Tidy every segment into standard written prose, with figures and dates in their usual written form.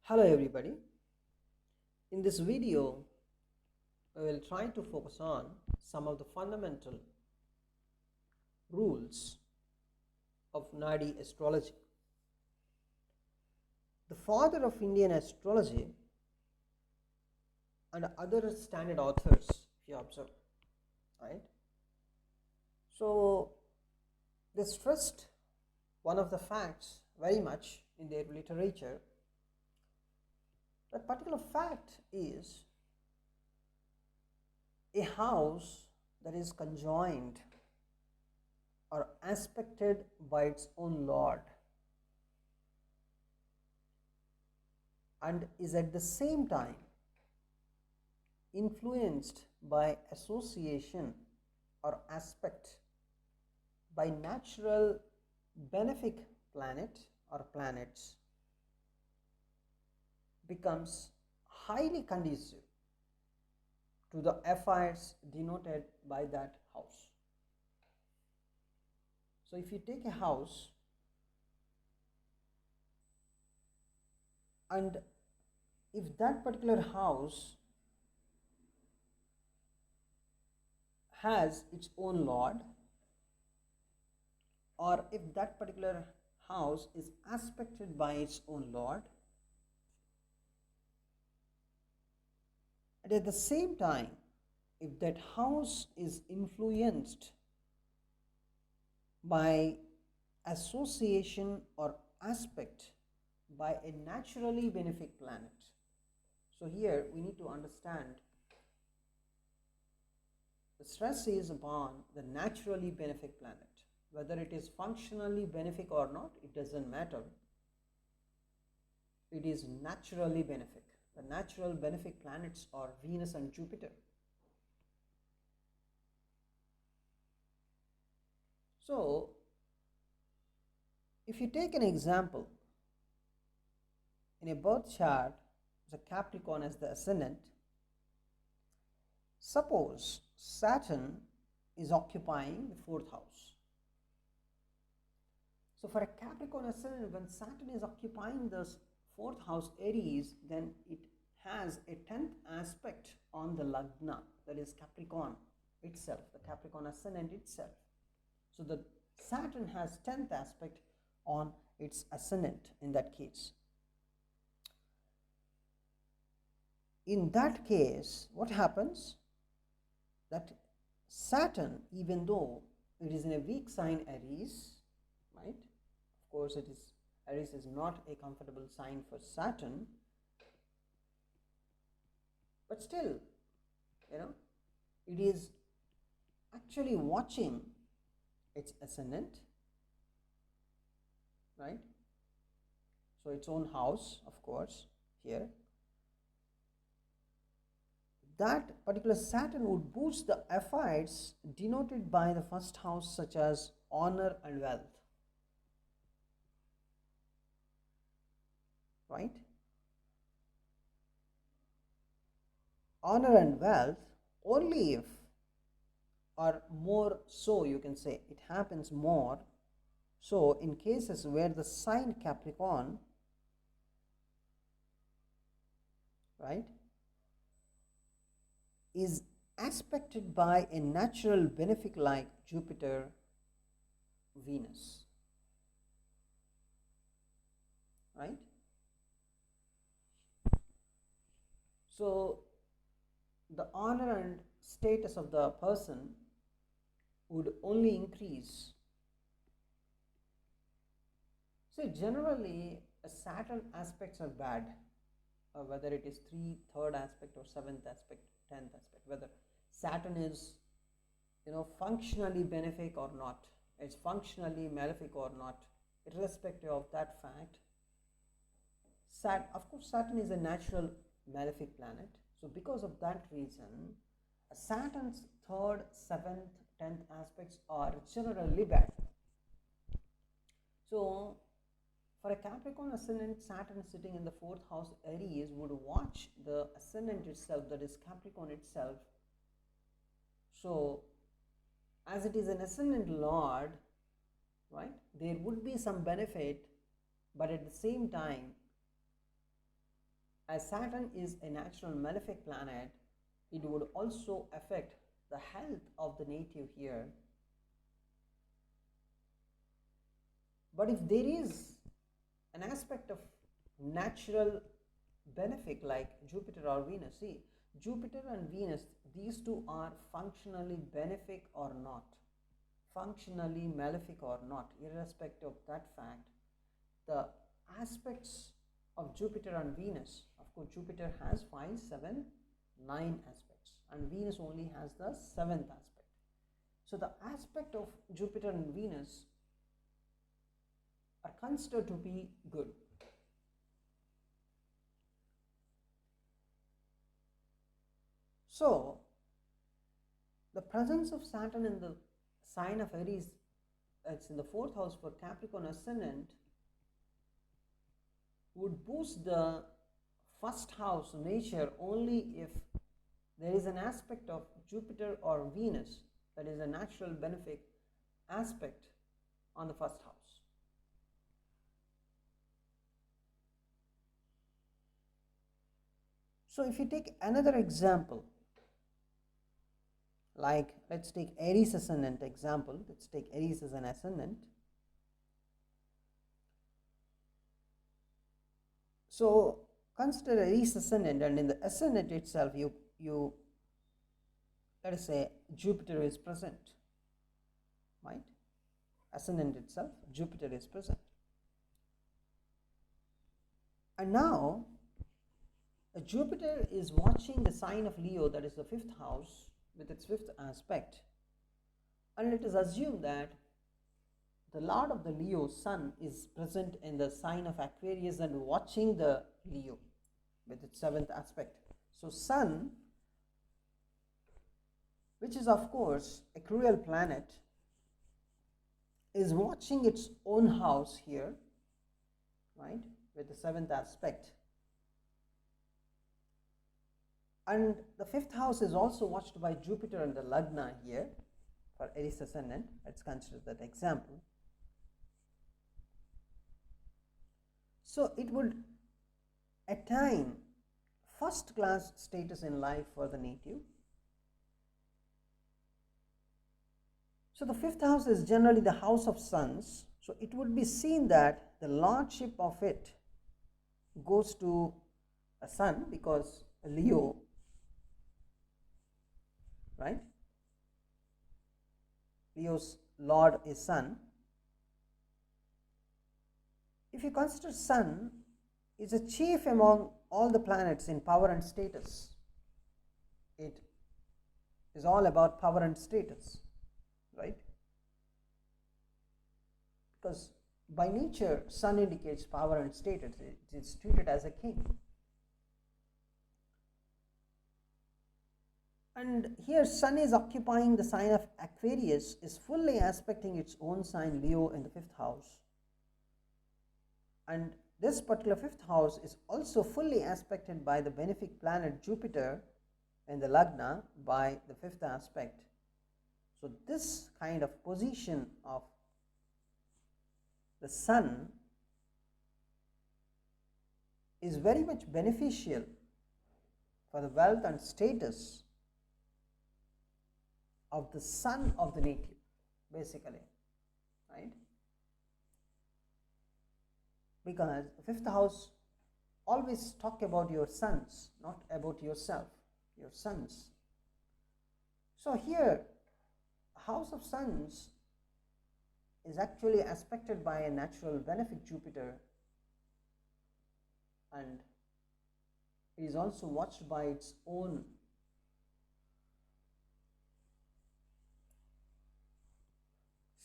Hello everybody. In this video, I will try to focus on some of the fundamental rules of Nadi Astrology. The father of Indian astrology and other standard authors, if you observe, right? So they stressed one of the facts very much in their literature. That particular fact is a house that is conjoined or aspected by its own lord and is at the same time influenced by association or aspect by natural benefic planet or planets becomes highly conducive to the affairs denoted by that house. So if you take a house and if that particular house has its own lord, or if that particular house is aspected by its own lord, and at the same time if that house is influenced by association or aspect by a naturally benefic planet. So here we need to understand the stress is upon the naturally benefic planet. Whether it is functionally benefic or not, it doesn't matter. It is naturally benefic. The natural benefic planets are Venus and Jupiter. So, if you take an example, in a birth chart, the Capricorn as the ascendant, suppose Saturn is occupying the 4th house. So for a Capricorn ascendant, when Saturn is occupying the 4th house Aries, then it has a 10th aspect on the Lagna, that is Capricorn itself, the Capricorn ascendant itself. So the Saturn has 10th aspect on its ascendant in that case. In that case, what happens? That Saturn, even though it is in a weak sign Aries, right? Of course, Aries is not a comfortable sign for Saturn, but still, it is actually watching its ascendant, right? So its own house, of course, here. That particular Saturn would boost the affairs denoted by the 1st house, such as honor and wealth, right? Honor and wealth only if, or more so you can say, it happens more so in cases where the sign Capricorn, right, is aspected by a natural benefic like Jupiter, Venus, right? So the honor and status of the person would only increase. So generally Saturn aspects are bad, whether it is 3rd aspect or 7th aspect, 10th aspect, whether Saturn is functionally benefic or not, it's functionally malefic or not, irrespective of that fact, of course Saturn is a natural malefic planet. So because of that reason, Saturn's 3rd, 7th, 10th aspects are generally bad. So for a Capricorn ascendant, Saturn sitting in the 4th house Aries would watch the ascendant itself, that is Capricorn itself. So as it is an ascendant lord, right, there would be some benefit, but at the same time as Saturn is a natural malefic planet, it would also affect the health of the native here. But if there is an aspect of natural benefic like Jupiter or Venus, see, Jupiter and Venus, these two are functionally benefic or not, functionally malefic or not, irrespective of that fact, the aspects of Jupiter and Venus, of course, Jupiter has 5, 7, 9 aspects, and Venus only has the 7th aspect. So the aspect of Jupiter and Venus are considered to be good. So the presence of Saturn in the sign of Aries, it's in the 4th house for Capricorn ascendant, would boost the first house nature only if there is an aspect of Jupiter or Venus, that is a natural benefic aspect on the first house. So if you take another example, like let's take Aries ascendant example, let's take Aries as an ascendant. So consider Aries ascendant, and in the ascendant itself, you let us say Jupiter is present, right? Ascendant itself, Jupiter is present. And now Jupiter is watching the sign of Leo, that is the 5th house, with its 5th aspect. And it is assumed that the Lord of the Leo, Sun, is present in the sign of Aquarius and watching the Leo with its 7th aspect. So Sun, which is of course a cruel planet, is watching its own house here, right, with the 7th aspect. And the 5th house is also watched by Jupiter and the Lagna here for Aries ascendant. Let's consider that example. So it would attain first class status in life for the native. So the 5th house is generally the house of sons. So it would be seen that the lordship of it goes to a son, because Leo, right? Leo's lord is Sun. If you consider Sun is a chief among all the planets in power and status, it is all about power and status, right? Because by nature, Sun indicates power and status. It is treated as a king. And here Sun is occupying the sign of Aquarius, is fully aspecting its own sign Leo in the 5th house. And this particular 5th house is also fully aspected by the benefic planet Jupiter in the Lagna by the 5th aspect. So this kind of position of the Sun is very much beneficial for the wealth and status of the son of the native, basically, right? Because the 5th house always talk about your sons, not about yourself, your sons. So here, house of sons is actually aspected by a natural benefic Jupiter, and it is also watched by its own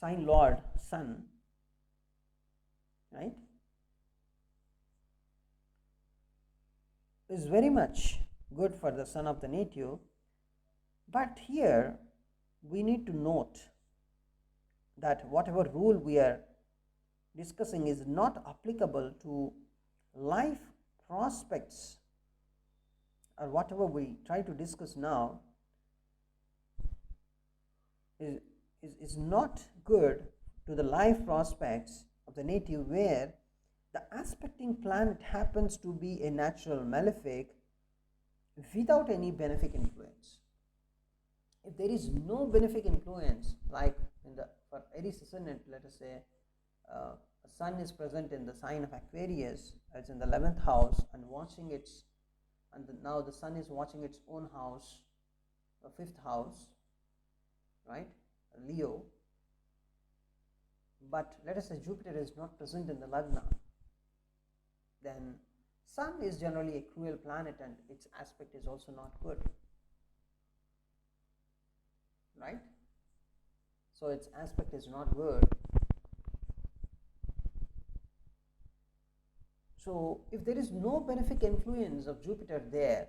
sign lord, Sun, right? Is very much good for the son of the native. But here we need to note that whatever rule we are discussing is not applicable to life prospects, or whatever we try to discuss now is not good to the life prospects of the native, where the aspecting planet happens to be a natural malefic without any benefic influence. If there is no benefic influence, like for Aries ascendant, let us say the sun is present in the sign of Aquarius, it's in the 11th house, and watching its, now the sun is watching its own house, the 5th house, right, Leo. But let us say Jupiter is not present in the Lagna, then sun is generally a cruel planet and its aspect is also not good, right? So its aspect is not good. So if there is no benefic influence of Jupiter there,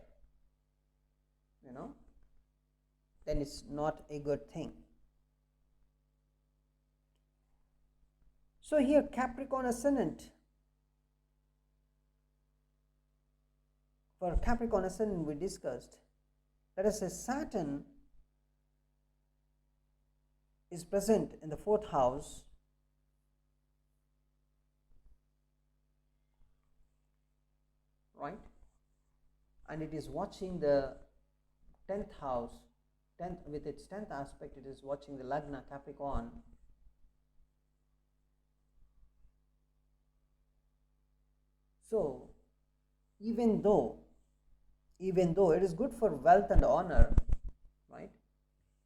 then it's not a good thing. So here Capricorn ascendant, for Capricorn ascendant we discussed, let us say Saturn is present in the 4th house, right, and it is watching the 10th house, with its 10th aspect, it is watching the Lagna Capricorn. So even though it is good for wealth and honor, right,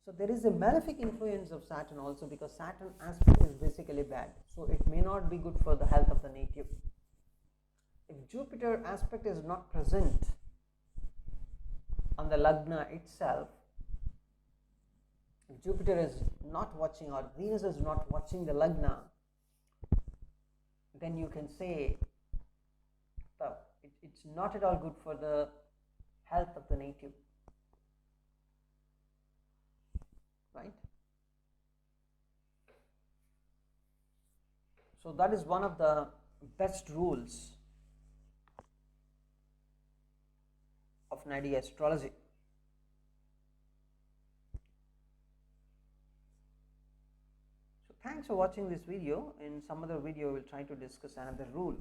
so there is a malefic influence of Saturn also, because Saturn aspect is basically bad, so it may not be good for the health of the native. If Jupiter aspect is not present on the Lagna itself, if Jupiter is not watching, or Venus is not watching the Lagna, then you can say that it's not at all good for the health of the native, right? So that is one of the best rules of Nadi Astrology. So thanks for watching this video. In some other video, we'll try to discuss another rule.